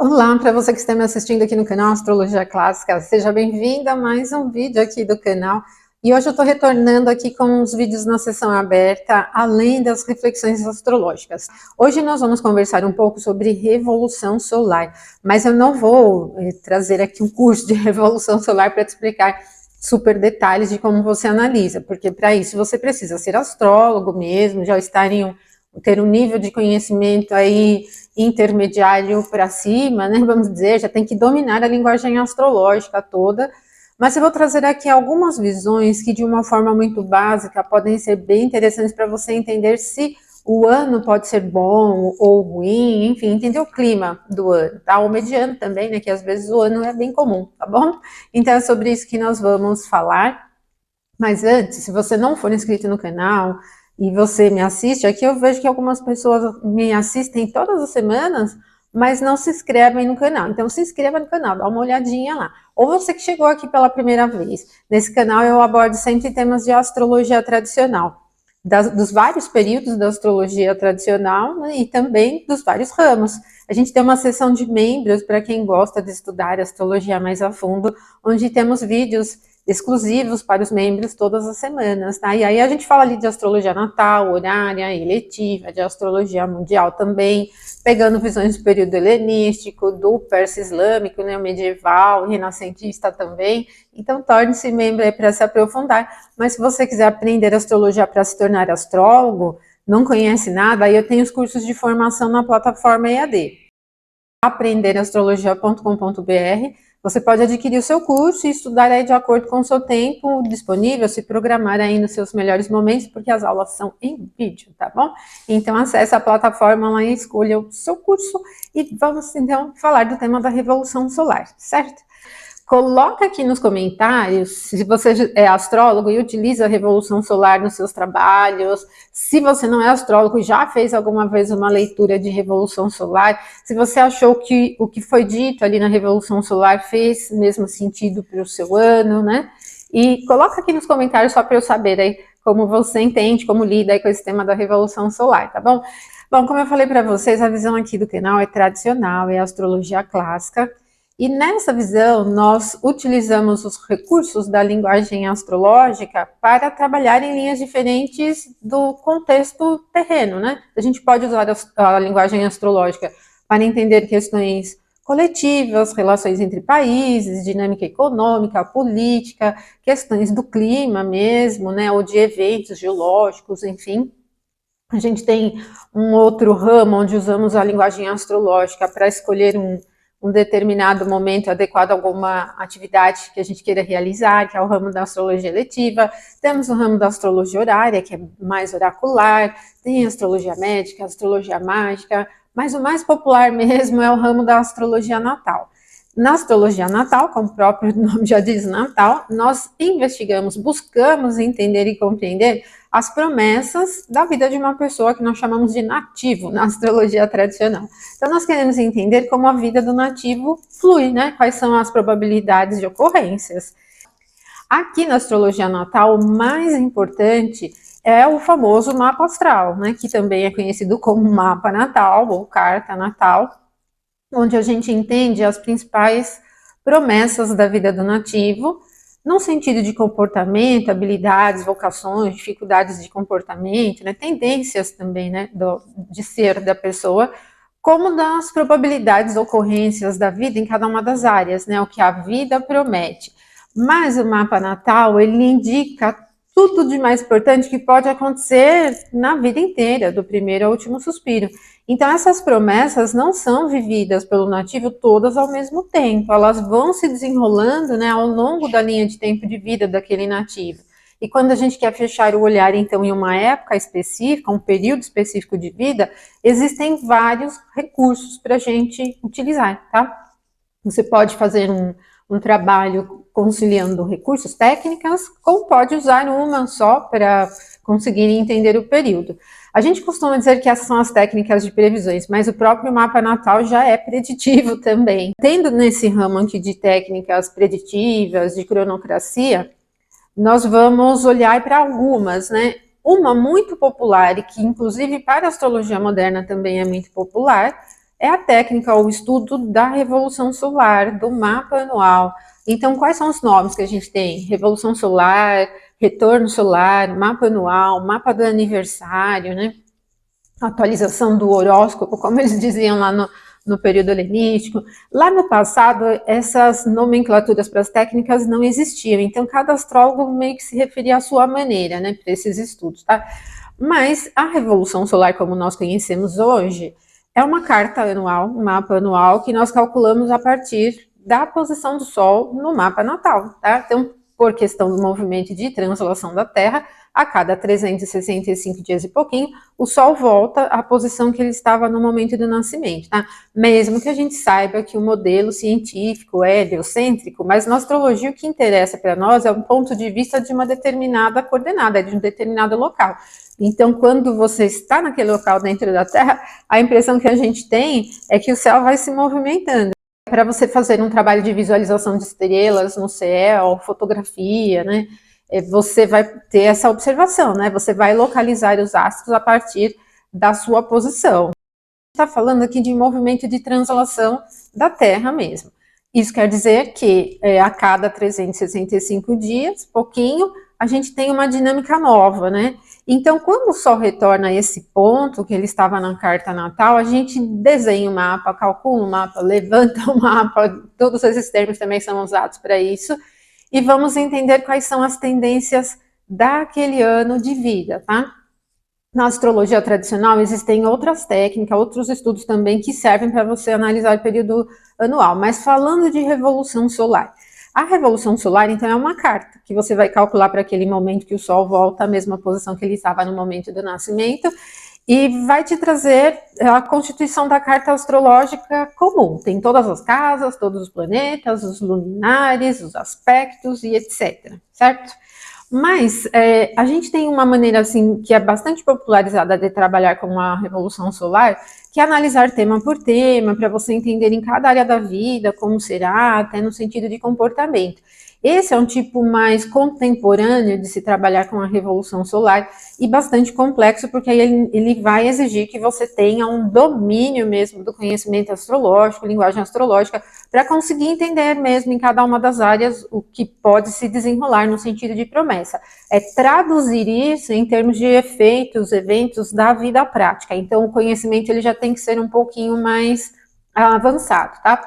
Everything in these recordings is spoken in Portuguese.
Olá, para você que está me assistindo aqui no canal Astrologia Clássica, seja bem-vindo a mais um vídeo aqui do canal. E hoje eu estou retornando aqui com os vídeos na sessão aberta, além das reflexões astrológicas. Hoje nós vamos conversar um pouco sobre revolução solar, mas eu não vou trazer aqui um curso de revolução solar para te explicar super detalhes de como você analisa, porque para isso você precisa ser astrólogo mesmo, já estar ter um nível de conhecimento aí intermediário para cima, né, vamos dizer, já tem que dominar a linguagem astrológica toda, mas eu vou trazer aqui algumas visões que de uma forma muito básica podem ser bem interessantes para você entender se o ano pode ser bom ou ruim, enfim, entender o clima do ano, tá? O mediano também, né, que às vezes o ano é bem comum, tá bom? Então é sobre isso que nós vamos falar. Mas antes, se você não for inscrito no canal e você me assiste, aqui eu vejo que algumas pessoas me assistem todas as semanas, mas não se inscrevem no canal. Então se inscreva no canal, dá uma olhadinha lá. Ou você que chegou aqui pela primeira vez. Nesse canal eu abordo sempre temas de astrologia tradicional, dos vários períodos da astrologia tradicional, né, e também dos vários ramos. A gente tem uma seção de membros para quem gosta de estudar astrologia mais a fundo, onde temos vídeos exclusivos para os membros todas as semanas, tá? E aí a gente fala ali de astrologia natal, horária, eletiva, de astrologia mundial também, pegando visões do período helenístico, do persa islâmico, né, medieval, renascentista também. Então torne-se membro aí para se aprofundar. Mas se você quiser aprender astrologia para se tornar astrólogo, não conhece nada, aí eu tenho os cursos de formação na plataforma EAD. aprenderastrologia.com.br. Você pode adquirir o seu curso e estudar aí de acordo com o seu tempo disponível, se programar aí nos seus melhores momentos, porque as aulas são em vídeo, tá bom? Então acesse a plataforma lá e escolha o seu curso e vamos então falar do tema da Revolução Solar, certo? Coloca aqui nos comentários se você é astrólogo e utiliza a Revolução Solar nos seus trabalhos, se você não é astrólogo e já fez alguma vez uma leitura de Revolução Solar, se você achou que o que foi dito ali na Revolução Solar fez mesmo sentido para o seu ano, né? E coloca aqui nos comentários só para eu saber aí como você entende, como lida aí com esse tema da Revolução Solar, tá bom? Bom, como eu falei para vocês, a visão aqui do canal é tradicional, é a astrologia clássica. E nessa visão, nós utilizamos os recursos da linguagem astrológica para trabalhar em linhas diferentes do contexto terreno, né? A gente pode usar a linguagem astrológica para entender questões coletivas, relações entre países, dinâmica econômica, política, questões do clima mesmo, né? Ou de eventos geológicos, enfim. A gente tem um outro ramo onde usamos a linguagem astrológica para escolher um determinado momento adequado a alguma atividade que a gente queira realizar, que é o ramo da astrologia eletiva. Temos o ramo da astrologia horária, que é mais oracular, tem a astrologia médica, a astrologia mágica, mas o mais popular mesmo é o ramo da astrologia natal. Na astrologia natal, como o próprio nome já diz, natal, nós investigamos, buscamos entender e compreender as promessas da vida de uma pessoa que nós chamamos de nativo na astrologia tradicional. Então nós queremos entender como a vida do nativo flui, né? Quais são as probabilidades de ocorrências. Aqui na astrologia natal, o mais importante é o famoso mapa astral, né? Que também é conhecido como mapa natal ou carta natal, onde a gente entende as principais promessas da vida do nativo, no sentido de comportamento, habilidades, vocações, dificuldades de comportamento, né, tendências também, né, de ser da pessoa, como das probabilidades, ocorrências da vida em cada uma das áreas, né, o que a vida promete. Mas o mapa natal, ele indica tudo de mais importante que pode acontecer na vida inteira, do primeiro ao último suspiro. Então, essas promessas não são vividas pelo nativo todas ao mesmo tempo, elas vão se desenrolando, né, ao longo da linha de tempo de vida daquele nativo. E quando a gente quer fechar o olhar, então, em uma época específica, um período específico de vida, existem vários recursos para a gente utilizar, tá? Você pode fazer um trabalho conciliando recursos técnicas, ou pode usar uma só para conseguir entender o período. A gente costuma dizer que essas são as técnicas de previsões, mas o próprio mapa natal já é preditivo também. Tendo nesse ramo aqui de técnicas preditivas, de cronocracia, nós vamos olhar para algumas, né? Uma muito popular e que inclusive para a astrologia moderna também é muito popular, é a técnica ou o estudo da revolução solar, do mapa anual. Então, quais são os nomes que a gente tem? Revolução solar, retorno solar, mapa anual, mapa do aniversário, né? Atualização do horóscopo, como eles diziam lá no período helenístico. Lá no passado, essas nomenclaturas para as técnicas não existiam, então cada astrólogo meio que se referia à sua maneira, né, para esses estudos, tá? Mas a Revolução Solar, como nós conhecemos hoje, é uma carta anual, um mapa anual, que nós calculamos a partir da posição do Sol no mapa natal, tá? Então, por questão do movimento de translação da Terra, a cada 365 dias e pouquinho, o Sol volta à posição que ele estava no momento do nascimento, tá? Mesmo que a gente saiba que o modelo científico é heliocêntrico, mas na astrologia o que interessa para nós é o ponto de vista de uma determinada coordenada, de um determinado local. Então, quando você está naquele local dentro da Terra, a impressão que a gente tem é que o céu vai se movimentando. Para você fazer um trabalho de visualização de estrelas no céu, fotografia, né? Você vai ter essa observação, né? Você vai localizar os astros a partir da sua posição. Está falando aqui de movimento de translação da Terra mesmo. Isso quer dizer que a cada 365 dias, pouquinho, a gente tem uma dinâmica nova, né? Então, quando o Sol retorna a esse ponto que ele estava na carta natal, a gente desenha o mapa, calcula o mapa, levanta o mapa, todos esses termos também são usados para isso, e vamos entender quais são as tendências daquele ano de vida, tá? Na astrologia tradicional existem outras técnicas, outros estudos também que servem para você analisar o período anual, mas falando de revolução solar. A revolução solar, então, é uma carta que você vai calcular para aquele momento que o Sol volta à mesma posição que ele estava no momento do nascimento e vai te trazer a constituição da carta astrológica comum. Tem todas as casas, todos os planetas, os luminares, os aspectos e etc, certo? Mas a gente tem uma maneira assim que é bastante popularizada de trabalhar com a revolução solar, que é analisar tema por tema, para você entender em cada área da vida como será, até no sentido de comportamento. Esse é um tipo mais contemporâneo de se trabalhar com a revolução solar e bastante complexo, porque aí ele vai exigir que você tenha um domínio mesmo do conhecimento astrológico, linguagem astrológica, para conseguir entender mesmo em cada uma das áreas o que pode se desenrolar no sentido de promessa. É traduzir isso em termos de efeitos, eventos da vida prática. Então, o conhecimento ele já tem que ser um pouquinho mais avançado, tá?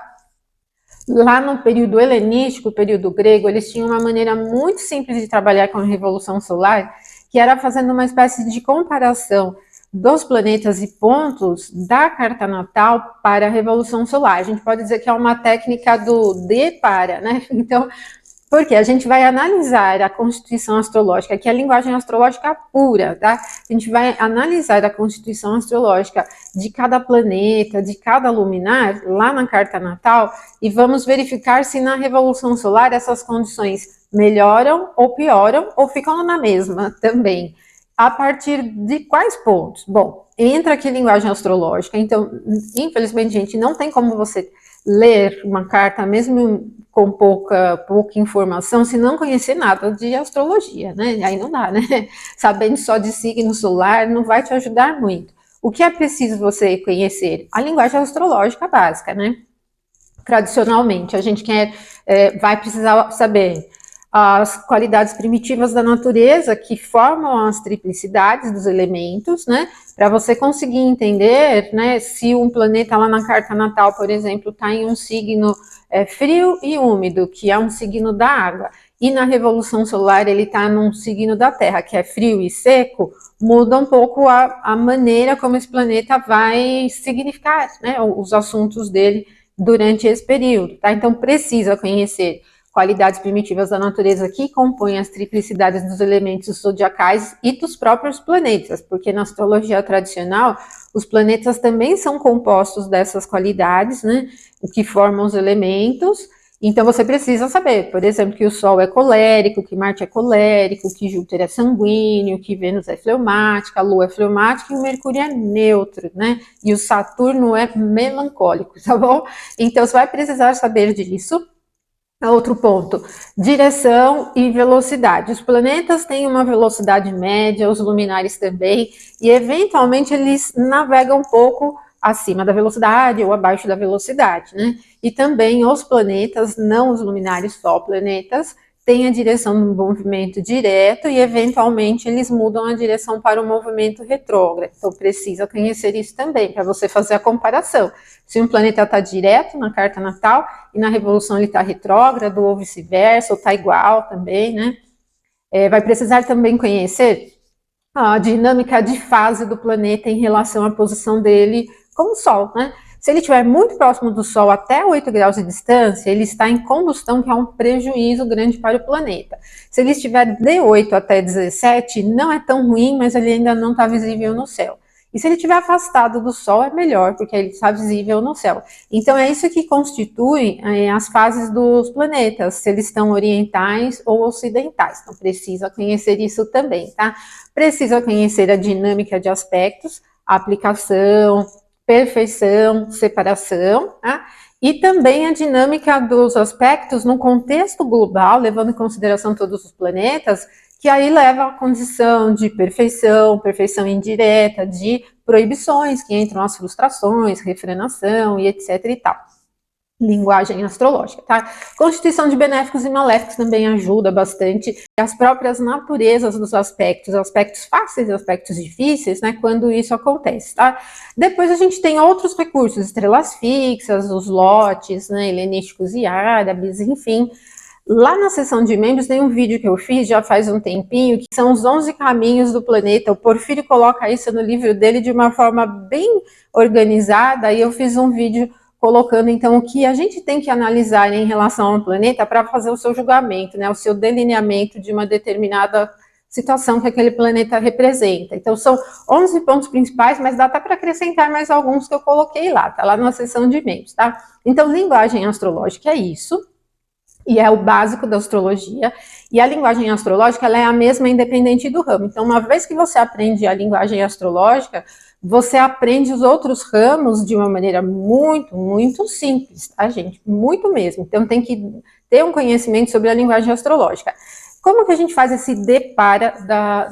Lá no período helenístico, período grego, eles tinham uma maneira muito simples de trabalhar com a revolução solar, que era fazendo uma espécie de comparação dos planetas e pontos da carta natal para a revolução solar. A gente pode dizer que é uma técnica do de para, né? Então, porque a gente vai analisar a constituição astrológica, que é a linguagem astrológica pura, tá? A gente vai analisar a constituição astrológica de cada planeta, de cada luminar, lá na carta natal, e vamos verificar se na revolução solar essas condições melhoram ou pioram, ou ficam na mesma também. A partir de quais pontos? Bom, entra aqui linguagem astrológica, então, infelizmente, gente, não tem como você ler uma carta, mesmo com pouca informação, se não conhecer nada de astrologia, né? Aí não dá, né? Sabendo só de signo solar não vai te ajudar muito. O que é preciso você conhecer? A linguagem astrológica básica, né? Tradicionalmente, a gente vai precisar saber as qualidades primitivas da natureza que formam as triplicidades dos elementos, né? Para você conseguir entender, né, se um planeta lá na carta natal, por exemplo, está em um signo frio e úmido, que é um signo da água, e na revolução solar ele está num signo da Terra, que é frio e seco, muda um pouco a maneira como esse planeta vai significar, né, os assuntos dele durante esse período, tá? Então precisa conhecer qualidades primitivas da natureza que compõem as triplicidades dos elementos zodiacais e dos próprios planetas, porque na astrologia tradicional, os planetas também são compostos dessas qualidades, né, o que formam os elementos. Então você precisa saber, por exemplo, que o Sol é colérico, que Marte é colérico, que Júpiter é sanguíneo, que Vênus é fleumática, a Lua é fleumática e o Mercúrio é neutro, né, e o Saturno é melancólico, tá bom? Então você vai precisar saber disso. Outro ponto, direção e velocidade. Os planetas têm uma velocidade média, os luminares também, e eventualmente eles navegam um pouco acima da velocidade ou abaixo da velocidade, né? E também os planetas, não os luminares, só planetas, têm a direção do movimento direto e, eventualmente, eles mudam a direção para o movimento retrógrado. Então, precisa conhecer isso também, para você fazer a comparação. Se um planeta está direto na carta natal e na revolução ele está retrógrado, ou vice-versa, ou está igual também, né? Vai precisar também conhecer a dinâmica de fase do planeta em relação à posição dele com o Sol, né? Se ele estiver muito próximo do Sol, até 8 graus de distância, ele está em combustão, que é um prejuízo grande para o planeta. Se ele estiver de 8 até 17, não é tão ruim, mas ele ainda não está visível no céu. E se ele estiver afastado do Sol, é melhor, porque ele está visível no céu. Então, é isso que constitui as fases dos planetas, se eles estão orientais ou ocidentais. Então, precisa conhecer isso também, tá? Precisa conhecer a dinâmica de aspectos, aplicação, perfeição, separação, tá? E também a dinâmica dos aspectos no contexto global, levando em consideração todos os planetas, que aí leva à condição de perfeição, perfeição indireta, de proibições, que entram as frustrações, refrenação e etc e tal. Linguagem astrológica, tá? Constituição de benéficos e maléficos também ajuda bastante. As próprias naturezas dos aspectos fáceis e aspectos difíceis, né? Quando isso acontece, tá? Depois a gente tem outros recursos, estrelas fixas, os lotes, né? Helenísticos e árabes, enfim. Lá na seção de membros tem um vídeo que eu fiz já faz um tempinho, que são os 11 caminhos do planeta. O Porfírio coloca isso no livro dele de uma forma bem organizada, e eu fiz um vídeo colocando, então, o que a gente tem que analisar em relação ao planeta para fazer o seu julgamento, né, o seu delineamento de uma determinada situação que aquele planeta representa. Então, são 11 pontos principais, mas dá até para acrescentar mais alguns que eu coloquei lá, tá lá na seção de membros, tá? Então, linguagem astrológica é isso, e é o básico da astrologia, e a linguagem astrológica ela é a mesma independente do ramo. Então, uma vez que você aprende a linguagem astrológica, você aprende os outros ramos de uma maneira muito, muito simples, tá, gente? Muito mesmo. Então, tem que ter um conhecimento sobre a linguagem astrológica. Como que a gente faz esse depara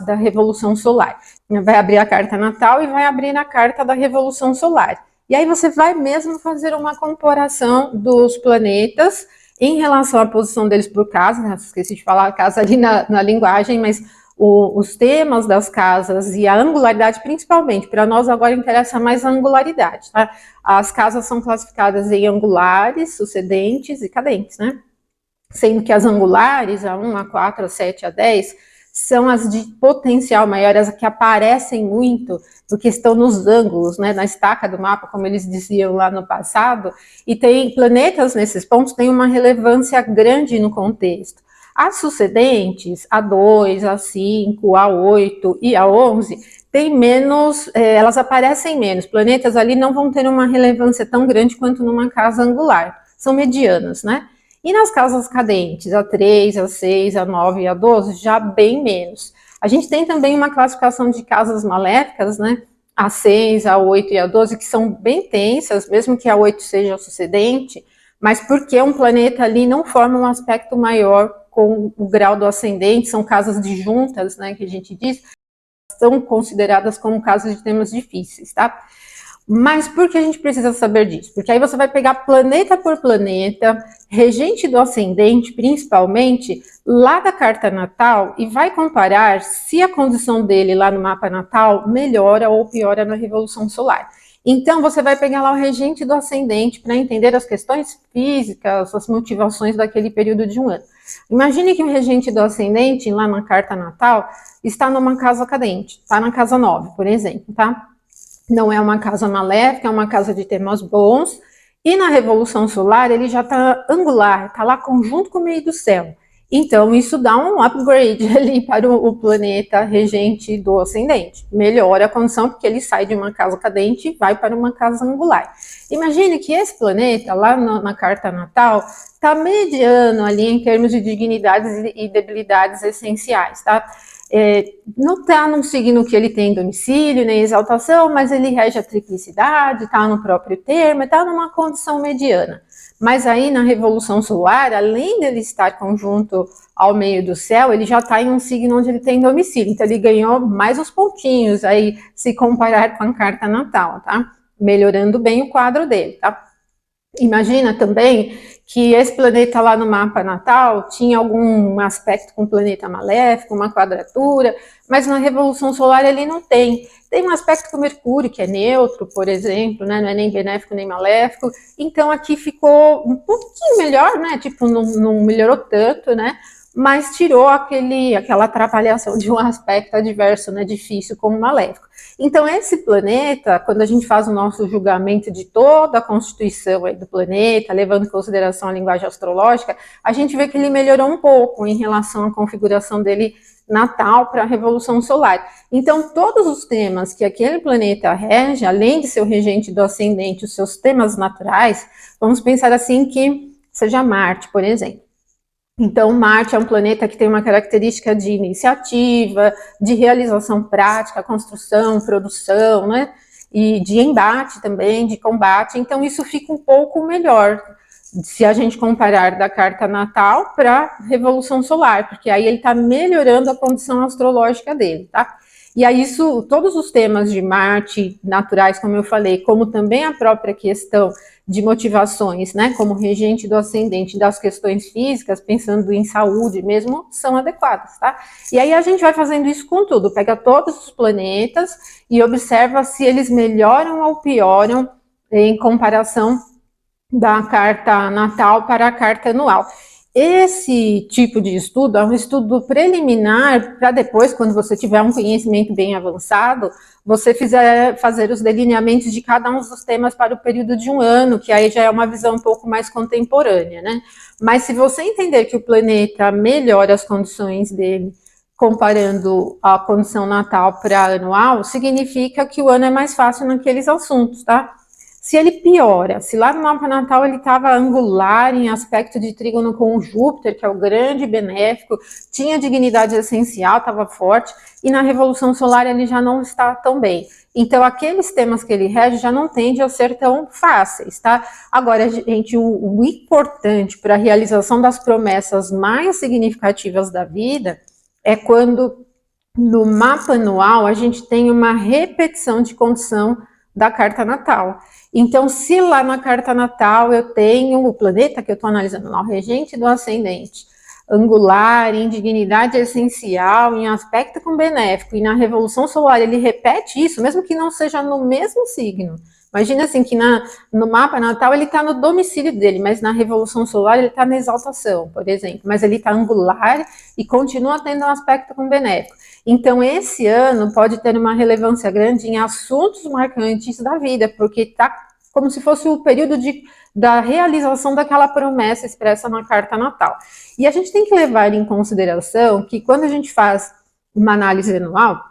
da Revolução Solar? Vai abrir a carta natal e vai abrir a carta da Revolução Solar. E aí você vai mesmo fazer uma comparação dos planetas em relação à posição deles por casa, né? Esqueci de falar a casa ali na linguagem, mas os temas das casas e a angularidade, principalmente, para nós agora interessa mais a angularidade, tá? As casas são classificadas em angulares, sucedentes e cadentes, né? Sendo que as angulares, a 1, a 4, a 7, a 10, são as de potencial maior, as que aparecem muito, porque estão nos ângulos, né, na estaca do mapa, como eles diziam lá no passado, e tem planetas nesses pontos, têm uma relevância grande no contexto. As sucedentes, a 2, a 5, a 8 e a 11, tem menos, elas aparecem menos. Planetas ali não vão ter uma relevância tão grande quanto numa casa angular. São medianas, né? E nas casas cadentes, a 3, a 6, a 9 e a 12, já bem menos. A gente tem também uma classificação de casas maléficas, né? A 6, a 8 e a 12, que são bem tensas, mesmo que a 8 seja sucedente, mas porque um planeta ali não forma um aspecto maior com o grau do ascendente, são casas disjuntas, né, que a gente diz, são consideradas como casas de temas difíceis, tá? Mas por que a gente precisa saber disso? Porque aí você vai pegar planeta por planeta, regente do ascendente, principalmente, lá da carta natal, e vai comparar se a condição dele lá no mapa natal melhora ou piora na revolução solar. Então, você vai pegar lá o regente do ascendente para entender as questões físicas, as motivações daquele período de um ano. Imagine que o regente do ascendente, lá na carta natal, está numa casa cadente, está na casa 9, por exemplo, tá? Não é uma casa maléfica, é uma casa de temas bons, e na Revolução Solar ele já está angular, está lá conjunto com o meio do céu. Então isso dá um upgrade ali para o planeta regente do ascendente. Melhora a condição porque ele sai de uma casa cadente e vai para uma casa angular. Imagine que esse planeta, lá na carta natal, está mediano ali em termos de dignidades e debilidades essenciais, tá? Não está num signo que ele tem domicílio, nem exaltação, mas ele rege a triplicidade, está no próprio termo, está numa condição mediana. Mas aí na Revolução Solar, além dele estar conjunto ao meio do céu, ele já está em um signo onde ele tem domicílio, então ele ganhou mais uns pontinhos aí, se comparar com a carta natal, tá? melhorando bem o quadro dele, tá? Imagina também que esse planeta lá no mapa natal tinha algum aspecto com o planeta maléfico, uma quadratura, mas na Revolução Solar ele não tem. Tem um aspecto com Mercúrio, que é neutro, por exemplo, né? Não é nem benéfico nem maléfico. Então aqui ficou um pouquinho melhor, né? Tipo, não melhorou tanto, né? Mas tirou aquela atrapalhação de um aspecto adverso, né? Difícil como maléfico. Então, esse planeta, quando a gente faz o nosso julgamento de toda a constituição aí do planeta, levando em consideração a linguagem astrológica, a gente vê que ele melhorou um pouco em relação à configuração dele natal para a Revolução Solar. Então, todos os temas que aquele planeta rege, além de ser o regente do ascendente, os seus temas naturais, vamos pensar assim que seja Marte, por exemplo. Então, Marte é um planeta que tem uma característica de iniciativa, de realização prática, construção, produção, né? E de embate também, de combate. Então, isso fica um pouco melhor se a gente comparar da carta natal para a Revolução Solar, porque aí ele está melhorando a condição astrológica dele, tá? E aí isso, todos os temas de Marte naturais, como eu falei, como também a própria questão de motivações, né, como regente do ascendente das questões físicas, pensando em saúde mesmo, são adequadas, tá? E aí a gente vai fazendo isso com tudo, pega todos os planetas e observa se eles melhoram ou pioram em comparação da carta natal para a carta anual. Esse tipo de estudo é um estudo preliminar para depois, quando você tiver um conhecimento bem avançado, você fazer os delineamentos de cada um dos temas para o período de um ano, que aí já é uma visão um pouco mais contemporânea, né? Mas se você entender que o planeta melhora as condições dele, comparando a condição natal para a anual, significa que o ano é mais fácil naqueles assuntos, tá? Se ele piora, se lá no mapa natal ele estava angular em aspecto de trígono com Júpiter, que é o grande benéfico, tinha dignidade essencial, estava forte, e na Revolução Solar ele já não está tão bem. Então, aqueles temas que ele rege já não tendem a ser tão fáceis, tá? Agora, gente, o importante para a realização das promessas mais significativas da vida é quando no mapa anual a gente tem uma repetição de condição da carta natal. Então, se lá na carta natal eu tenho o planeta que eu estou analisando lá, o regente do ascendente, angular, em dignidade essencial, em aspecto com benéfico, e na Revolução Solar ele repete isso, mesmo que não seja no mesmo signo. Imagina assim, que no mapa natal ele está no domicílio dele, mas na Revolução Solar ele está na exaltação, por exemplo, mas ele está angular e continua tendo um aspecto com benéfico. Então, esse ano pode ter uma relevância grande em assuntos marcantes da vida, porque está como se fosse o período da realização daquela promessa expressa na carta natal. E a gente tem que levar em consideração que quando a gente faz uma análise anual,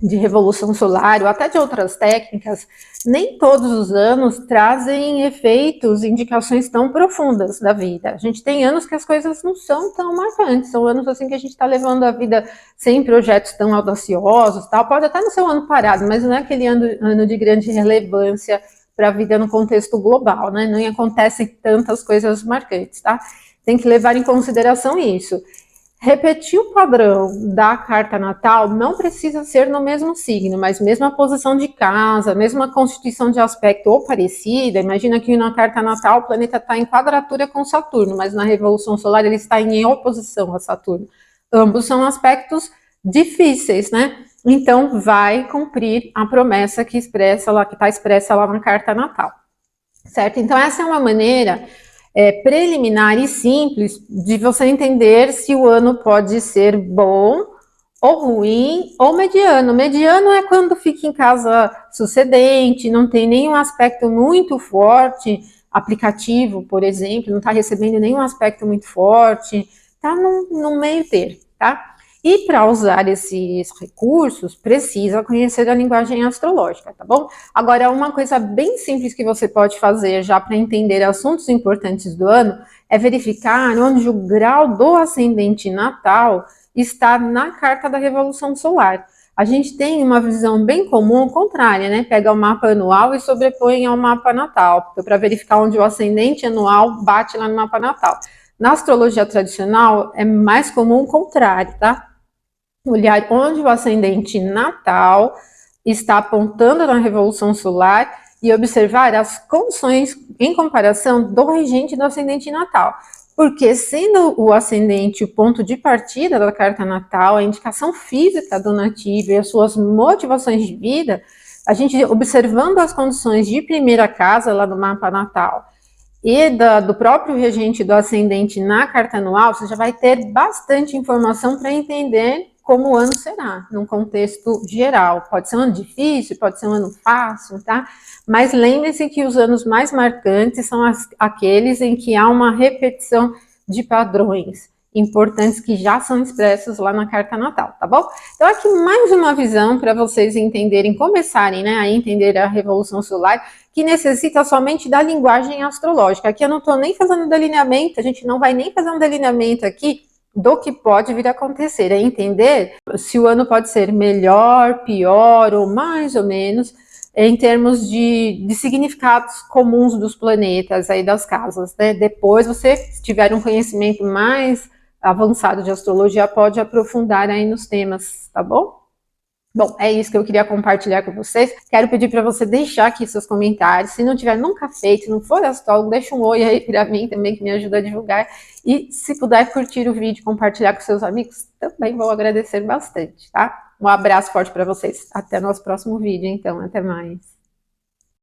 de Revolução Solar ou até de outras técnicas, nem todos os anos trazem efeitos, indicações tão profundas da vida. A gente tem anos que as coisas não são tão marcantes, são anos assim que a gente está levando a vida sem projetos tão audaciosos, tal. Pode até não ser um ano parado, mas não é aquele ano de grande relevância para a vida no contexto global, né? Não acontecem tantas coisas marcantes, tá? Tem que levar em consideração isso. Repetir o padrão da carta natal não precisa ser no mesmo signo, mas mesma posição de casa, mesma constituição de aspecto ou parecida. Imagina que na carta natal o planeta está em quadratura com Saturno, mas na Revolução Solar ele está em oposição a Saturno. Ambos são aspectos difíceis, né? Então vai cumprir a promessa que está expressa lá na carta natal, certo? Então essa é uma maneira preliminar e simples de você entender se o ano pode ser bom ou ruim ou mediano. Mediano é quando fica em casa sucedente, não tem nenhum aspecto muito forte, aplicativo, por exemplo, não está recebendo nenhum aspecto muito forte, está no meio termo, tá? E para usar esses recursos, precisa conhecer a linguagem astrológica, tá bom? Agora, uma coisa bem simples que você pode fazer já para entender assuntos importantes do ano é verificar onde o grau do ascendente natal está na carta da Revolução Solar. A gente tem uma visão bem comum contrária, né? Pega o mapa anual e sobrepõe ao mapa natal, para verificar onde o ascendente anual bate lá no mapa natal. Na astrologia tradicional, é mais comum o contrário, tá? Olhar onde o ascendente natal está apontando na Revolução Solar e observar as condições em comparação do regente do ascendente natal. Porque sendo o ascendente o ponto de partida da carta natal, a indicação física do nativo e as suas motivações de vida, a gente observando as condições de primeira casa lá no mapa natal e do próprio regente do ascendente na carta anual, você já vai ter bastante informação para entender como o ano será, num contexto geral. Pode ser um ano difícil, pode ser um ano fácil, tá? Mas lembre-se que os anos mais marcantes são aqueles em que há uma repetição de padrões importantes que já são expressos lá na carta natal, tá bom? Então aqui mais uma visão para vocês entenderem, começarem, né, a entender a revolução solar, que necessita somente da linguagem astrológica. Aqui eu não estou nem fazendo delineamento, a gente não vai nem fazer um delineamento aqui do que pode vir a acontecer, é entender se o ano pode ser melhor, pior ou mais ou menos, em termos de significados comuns dos planetas aí das casas, né? Depois você, se tiver um conhecimento mais avançado de astrologia, pode aprofundar aí nos temas, tá bom? Bom, é isso que eu queria compartilhar com vocês. Quero pedir para você deixar aqui seus comentários. Se não tiver nunca feito, se não for astrólogo, deixa um oi aí para mim também, que me ajuda a divulgar. E se puder curtir o vídeo, compartilhar com seus amigos, também vou agradecer bastante, tá? Um abraço forte para vocês. Até o nosso próximo vídeo, então. Até mais.